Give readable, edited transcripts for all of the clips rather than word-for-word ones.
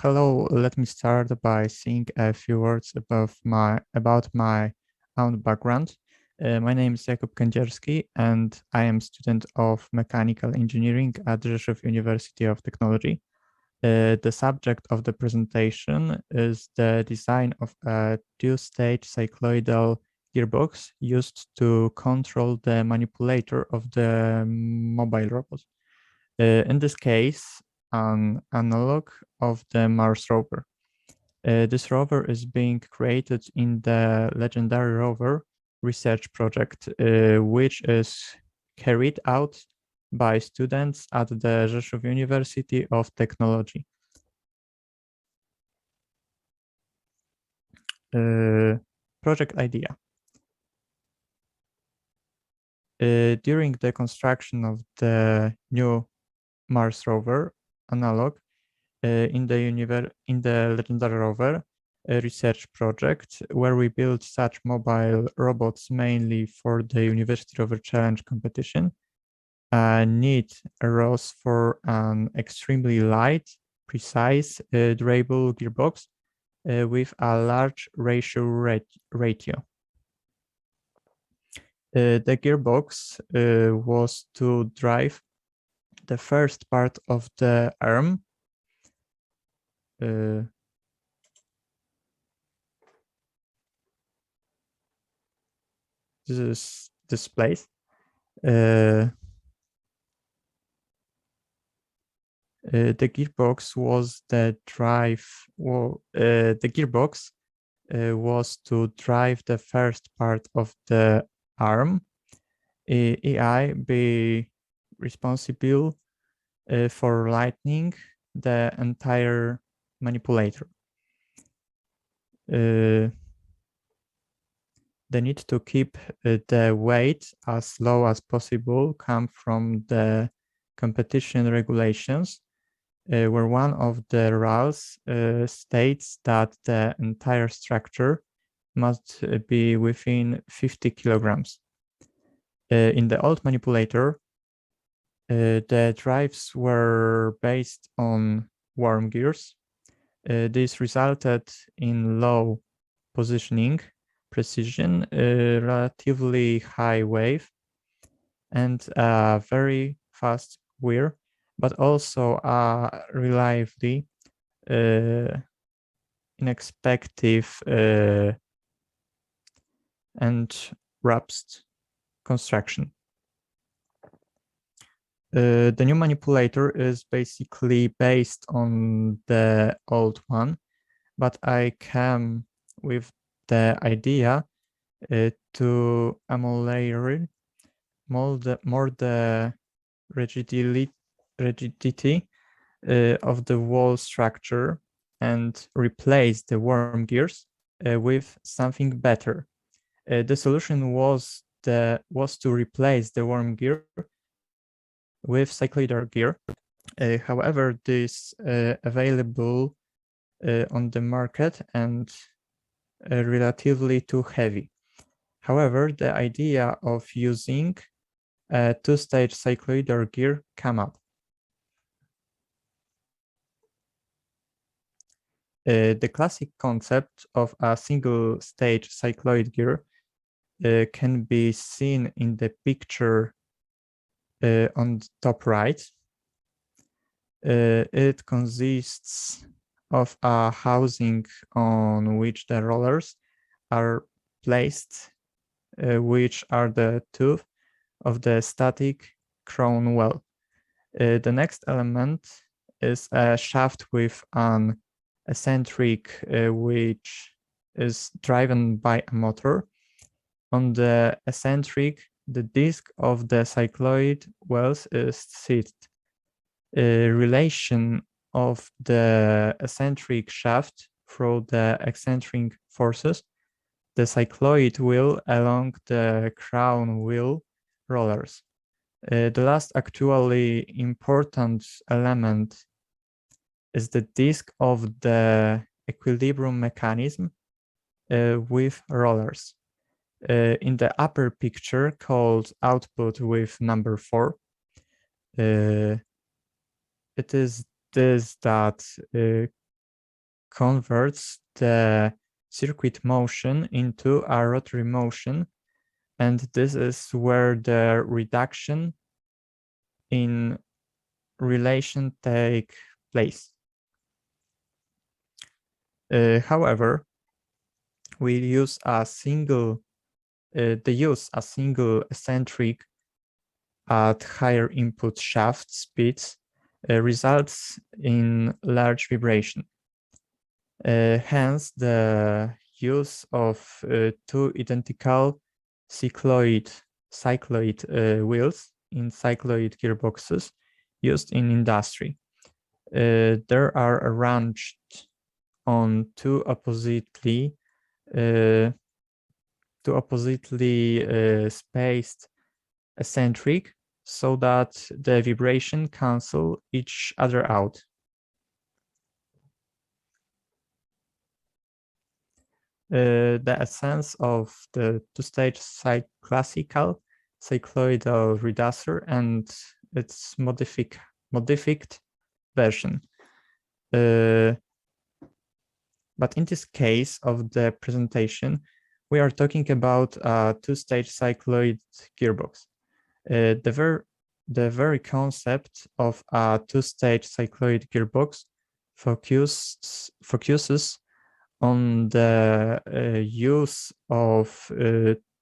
Hello, let me start by saying a few words about my own background. My name is Jakub Kędzierski, and I am student of mechanical engineering at Rzeszów University of Technology. The subject of the presentation is the design of a two-stage cycloidal gearbox used to control the manipulator of the mobile robot. In this case, an analog of the Mars rover. This rover is being created in the legendary rover research project, which is carried out by students at the Rzeszów University of Technology. Project idea. During the construction of the new Mars rover analog in the legendary rover research project, where we built such mobile robots mainly for the University Rover Challenge competition, a need arose for an extremely light, precise, durable gearbox with a large ratio. The gearbox was to drive the first part of the arm. This is this place. The gearbox was the drive. The gearbox was to drive the first part of the arm. AI be responsible for lighting the entire manipulator. The need to keep the weight as low as possible come from the competition regulations, where one of the rules states that the entire structure must be within 50 kilograms. In the old manipulator, the drives were based on worm gears. This resulted in low positioning, precision, relatively high wave, and a very fast wear, but also a reliably inexpensive and robust construction. The new manipulator is basically based on the old one, but I came with the idea to ameliorate more the rigidity of the wall structure and replace the worm gears with something better. The solution was to replace the worm gear with cycloidal gear. However, this available on the market and relatively too heavy. However, the idea of using a two-stage cycloidal gear came up. The classic concept of a single-stage cycloid gear can be seen in the picture on the top right. It consists of a housing on which the rollers are placed, which are the tube of the static crown well. The next element is a shaft with an eccentric which is driven by a motor. On the eccentric, the disc of the cycloid wells is set. Relation of the eccentric shaft through the eccentric forces the cycloid wheel along the crown wheel rollers. The last actually important element is the disc of the equilibrium mechanism with rollers. In the upper picture called output with number 4, it is this that converts the circuit motion into a rotary motion, and this is where the reduction in relation take place. However, we use a single eccentric at higher input shaft speeds results in large vibration. Hence, the use of two identical cycloid wheels in cycloid gearboxes used in industry. There are arranged on two oppositely spaced eccentric so that the vibration cancel each other out. The essence of the two-stage classical cycloidal reductor and its modified version. But in this case of the presentation, we are talking about a two-stage cycloid gearbox. The very concept of a two-stage cycloid gearbox focuses on the use of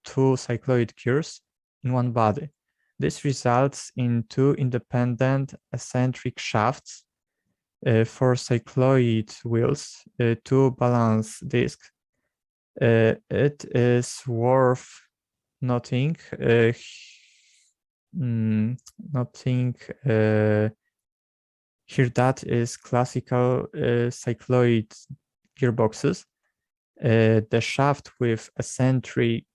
two cycloid gears in one body. This results in two independent eccentric shafts for cycloid wheels to balance discs. It is worth noting here that is classical cycloid gearboxes. The shaft with eccentricity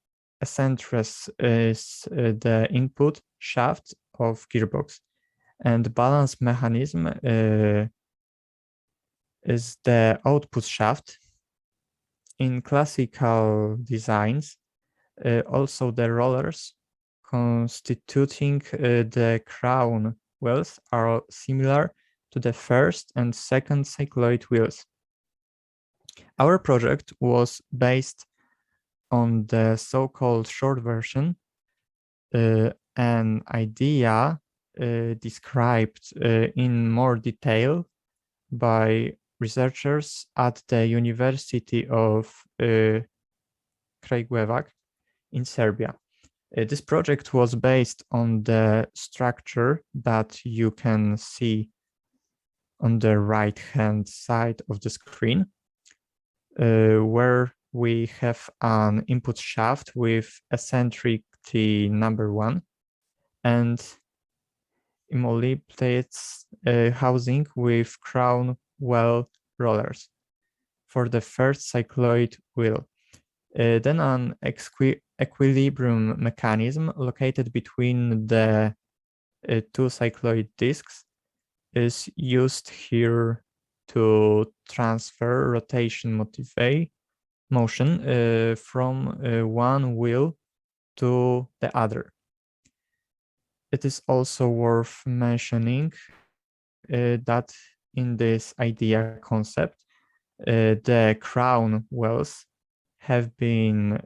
is the input shaft of gearbox, and balance mechanism is the output shaft. In classical designs, also the rollers constituting the crown wheels are similar to the first and second cycloid wheels. Our project was based on the so-called short version, an idea described in more detail by researchers at the University of Kragujevac in Serbia. This project was based on the structure that you can see on the right-hand side of the screen, where we have an input shaft with eccentricity number 1 and emulates housing with crown well rollers for the first cycloid wheel. Then an equilibrium mechanism located between the two cycloid discs is used here to transfer rotation motion from one wheel to the other. It is also worth mentioning that in this idea concept, the crown wheels have been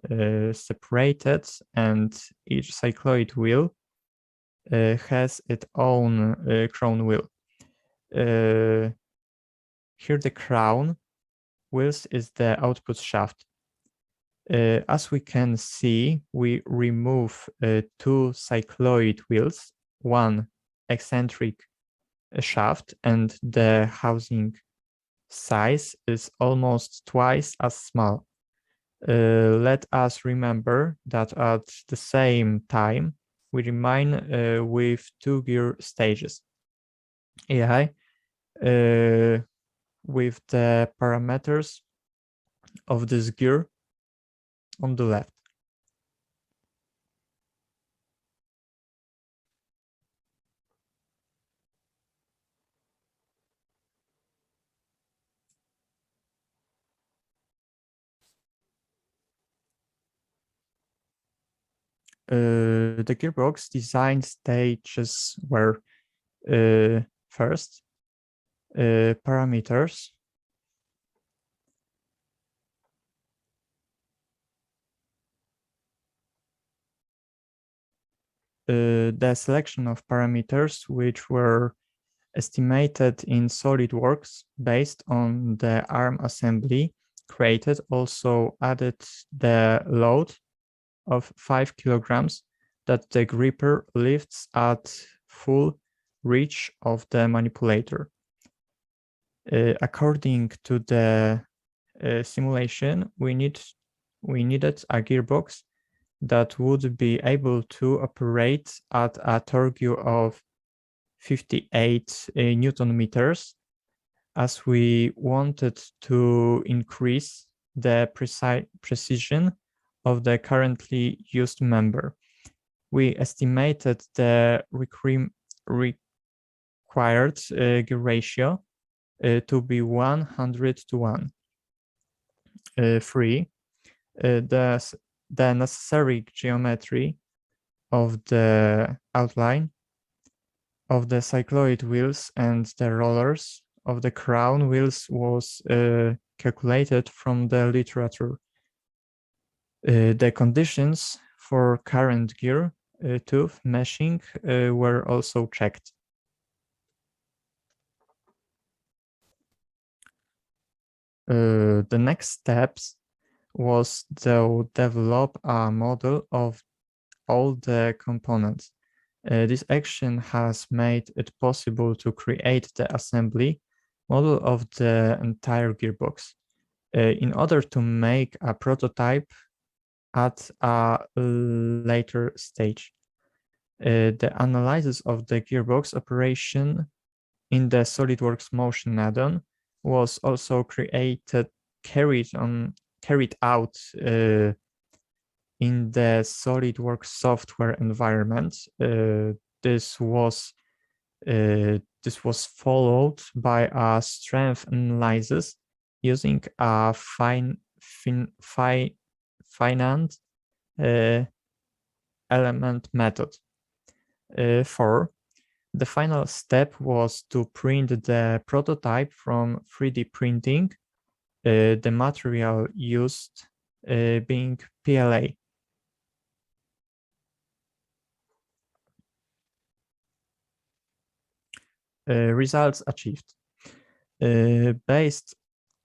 separated, and each cycloid wheel has its own crown wheel. Here the crown wheels is the output shaft. As we can see, we remove two cycloid wheels, one eccentric shaft, and the housing size is almost twice as small. Let us remember that at the same time, we remain with two gear stages. AI with the parameters of this gear on the left. The gearbox design stages were first parameters, the selection of parameters which were estimated in SolidWorks based on the arm assembly created also added the load of 5 kilograms that the gripper lifts at full reach of the manipulator. According to the simulation, we needed a gearbox that would be able to operate at a torque of 58 Newton meters, as we wanted to increase the precision of the currently used member. We estimated the required gear ratio to be 100:1. 3. The necessary geometry of the outline of the cycloid wheels and the rollers of the crown wheels was calculated from the literature. The conditions for current gear tooth meshing were also checked. The next steps was to develop a model of all the components. This action has made it possible to create the assembly model of the entire gearbox. In order to make a prototype at a later stage, the analysis of the gearbox operation in the SolidWorks Motion add-on was also carried out in the SolidWorks software environment. This was followed by a strength analysis using a finite element method. 4. The final step was to print the prototype from 3D printing, the material used being PLA. Results achieved. Based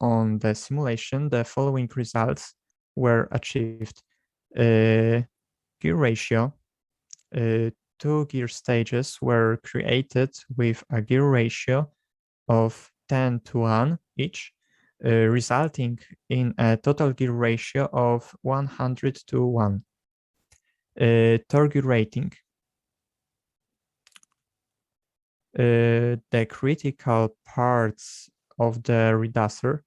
on the simulation, the following results were achieved. Gear ratio. 2 gear stages were created with a gear ratio of 10:1 each, resulting in a total gear ratio of 100:1. Torque rating. The critical parts of the reducer,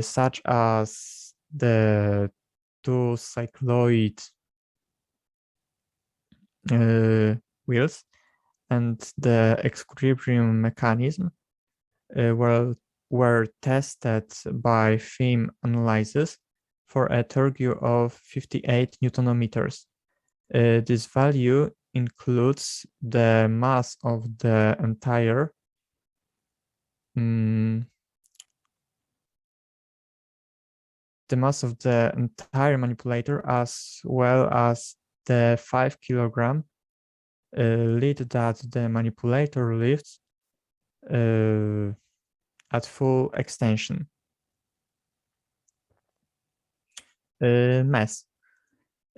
such as the 2 cycloid wheels and the equilibrium mechanism, were tested by FEM analysis for a torque of 58 Newton meters. This value includes the mass of the entire manipulator, as well as the 5 kilogram lead that the manipulator lifts at full extension. Mass.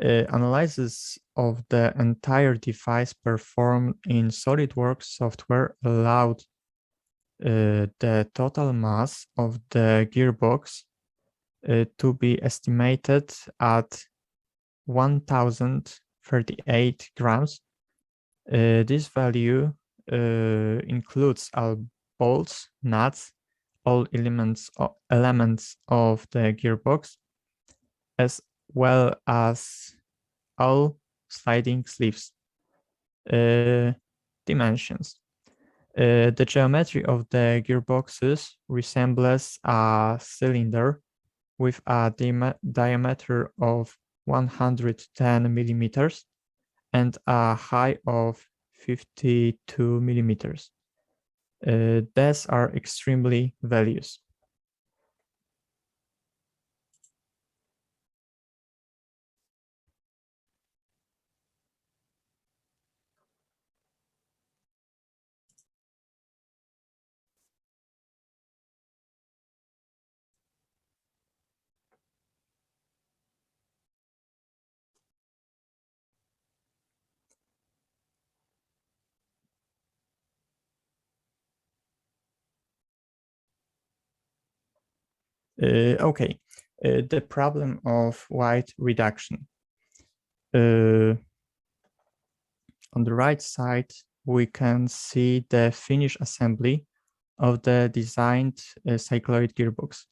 Analysis of the entire device performed in SolidWorks software allowed the total mass of the gearbox to be estimated at 1038 grams. This value includes all bolts, nuts, all elements of the gearbox, as well as all sliding sleeves. Dimensions. The geometry of the gearboxes resembles a cylinder with a diameter of 110 millimeters and a height of 52 millimeters. These are extremely values. Okay, the problem of weight reduction. On the right side, we can see the finished assembly of the designed cycloid gearbox.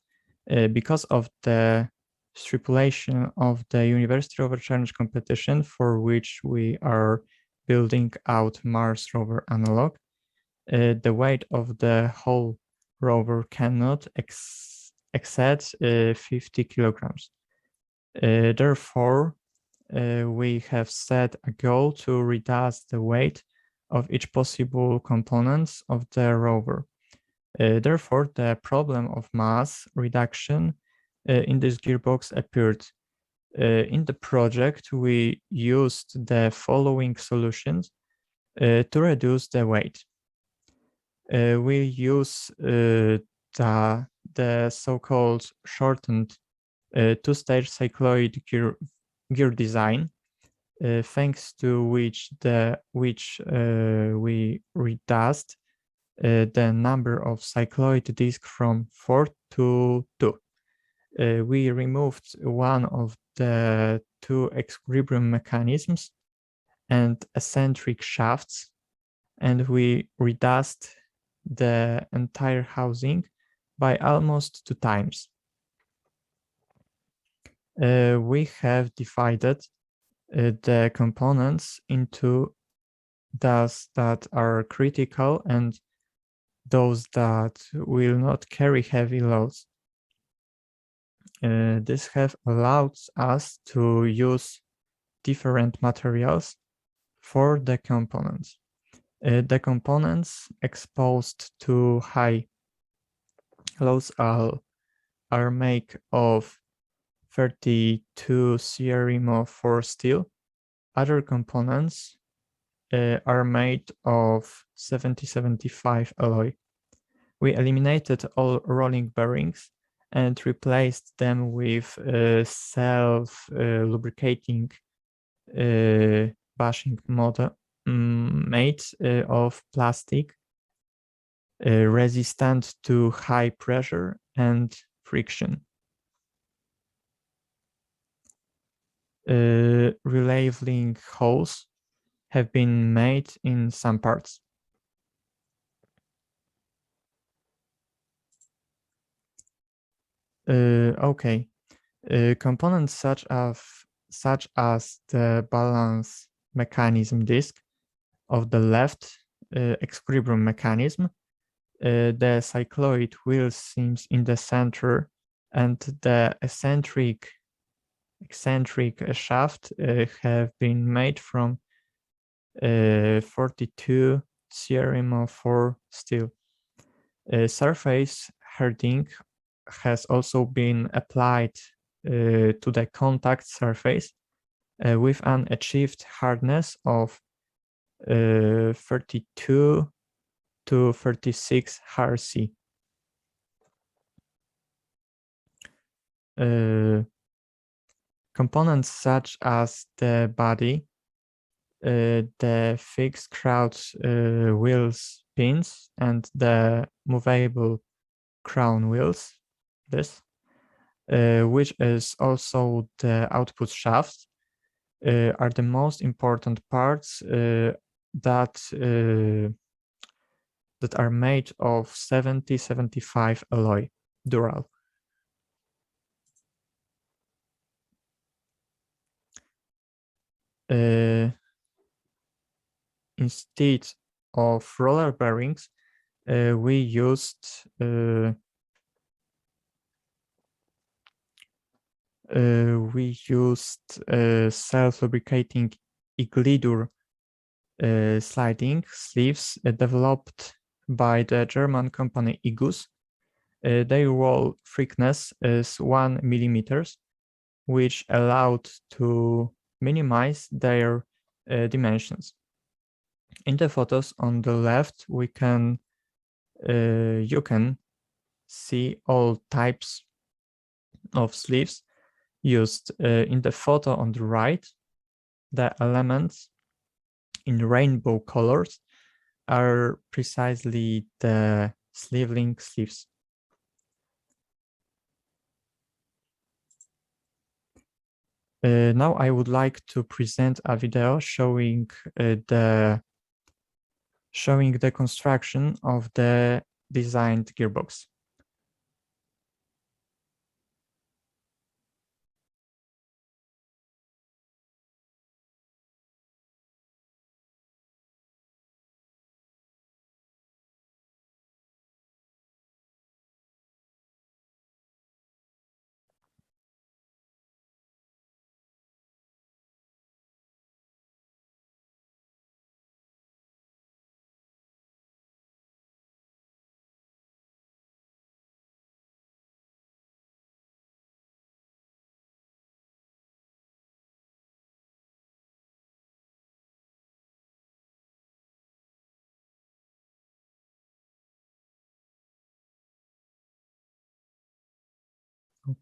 Because of the stipulation of the University Rover Challenge competition, for which we are building out Mars rover analog, the weight of the whole rover cannot exceed 50 kilograms. Therefore, we have set a goal to reduce the weight of each possible components of the rover. Therefore, the problem of mass reduction in this gearbox appeared. In the project, we used the following solutions to reduce the weight. We use the so-called shortened two-stage cycloid gear design, thanks to which we reduced the number of cycloid disks from 4 to 2. We removed one of the two equilibrium mechanisms and eccentric shafts, and we reduced the entire housing by almost 2 times. We have divided the components into those that are critical and those that will not carry heavy loads. This have allowed us to use different materials for the components. The components exposed to high loads are made of 32 CRMO4 steel. Other components are made of 7075 alloy. We eliminated all rolling bearings and replaced them with self-lubricating bushing model made of plastic, resistant to high pressure and friction. Relieving holes have been made in some parts. Okay, components such as the balance mechanism disc of the left equilibrium mechanism, the cycloid wheel seams in the center, and the eccentric shaft have been made from 42 CRMO4 steel. Surface hardening has also been applied to the contact surface with an achieved hardness of 32 to 36 HRC. Components such as the body, the fixed crouch wheels pins, and the movable crown wheels, which is also the output shaft, are the most important parts that are made of 7075 alloy dural. Instead of roller bearings, we used self-lubricating Iglidur sliding sleeves developed by the German company Igus. Their wall thickness is 1 millimeters, which allowed to minimize their dimensions. In the photos on the left, you can see all types of sleeves used. In the photo on the right, the elements in rainbow colors are precisely the sleevelink sleeves. Now I would like to present a video showing the construction of the designed gearbox.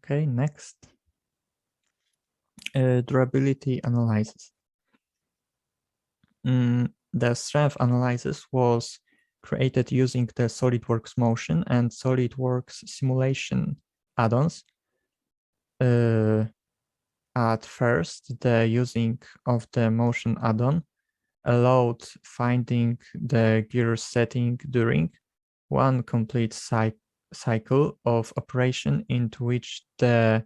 Okay, next. Durability analysis. The strength analysis was created using the SolidWorks Motion and SolidWorks simulation add-ons. At first, the using of the motion add-on allowed finding the gear setting during one complete cycle of operation into which the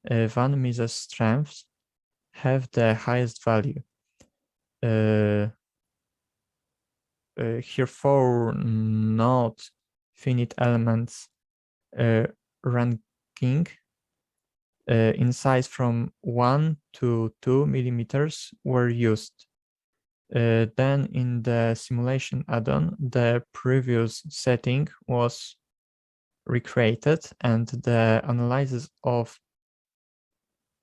Van Mises strengths have the highest value. Herefore, not finite elements ranking in size from 1 to 2 millimeters were used. Then in the simulation add-on, the previous setting was recreated and the analysis of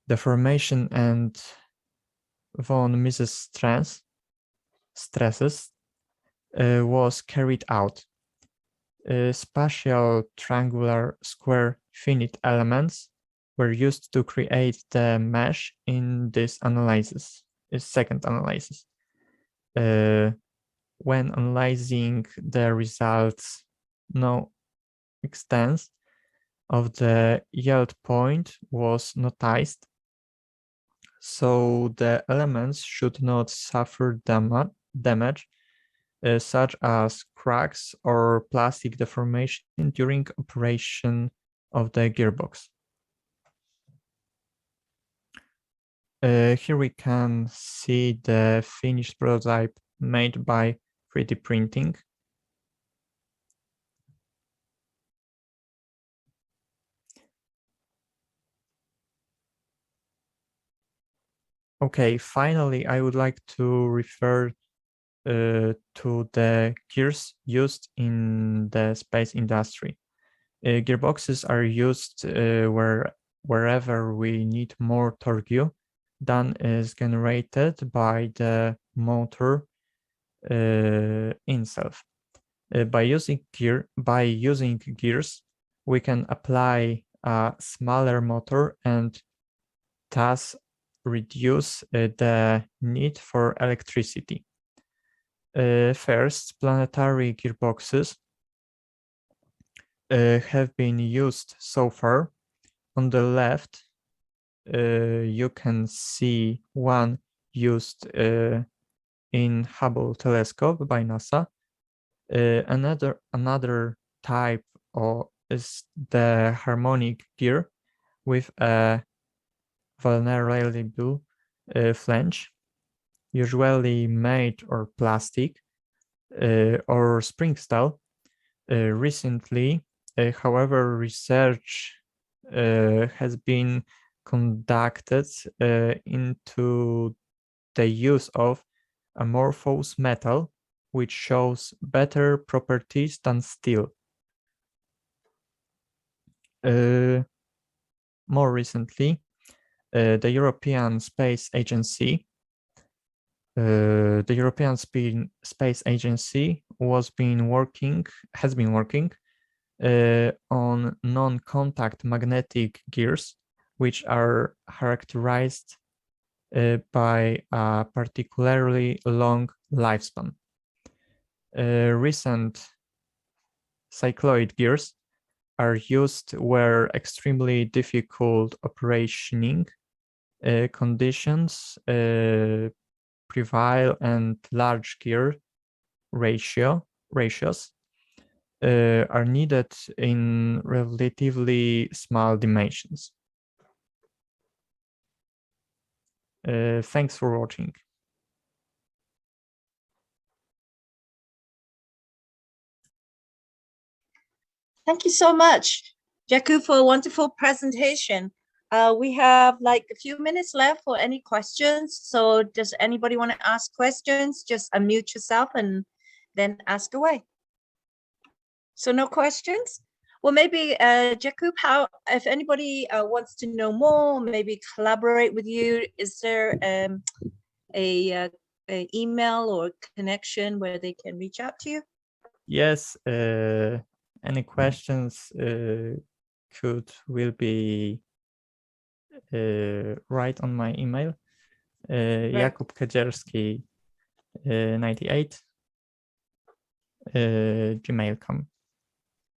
deformation and von Mises stresses was carried out. Spatial triangular square finite elements were used to create the mesh in this analysis, second analysis. When analyzing the results, no extent of the yield point was noticed, so the elements should not suffer damage such as cracks or plastic deformation during operation of the gearbox. Here we can see the finished prototype made by 3D printing. Okay, finally, I would like to refer to the gears used in the space industry. Gearboxes are used wherever we need more torque than is generated by the motor itself. By using gears, we can apply a smaller motor and thus reduce the need for electricity. First, planetary gearboxes have been used so far. On the left, you can see one used in Hubble telescope by NASA. Another type is the harmonic gear with a vulnerable flange, usually made of plastic or spring steel. Recently, however, research has been conducted into the use of amorphous metal, which shows better properties than steel. More recently, the European Space Agency has been working on non-contact magnetic gears, which are characterized by a particularly long lifespan. Recent cycloid gears are used where extremely difficult operationing conditions, prevail and large gear ratios are needed in relatively small dimensions. Thanks for watching. Thank you so much, Jakub, for a wonderful presentation. We have like a few minutes left for any questions. So does anybody want to ask questions? Just unmute yourself and then ask away. So no questions? Well, maybe Jakub, if anybody wants to know more, maybe collaborate with you, is there a email or connection where they can reach out to you? Yes, any questions will be right on my email, Jakub Kędzierski 98 gmail.com.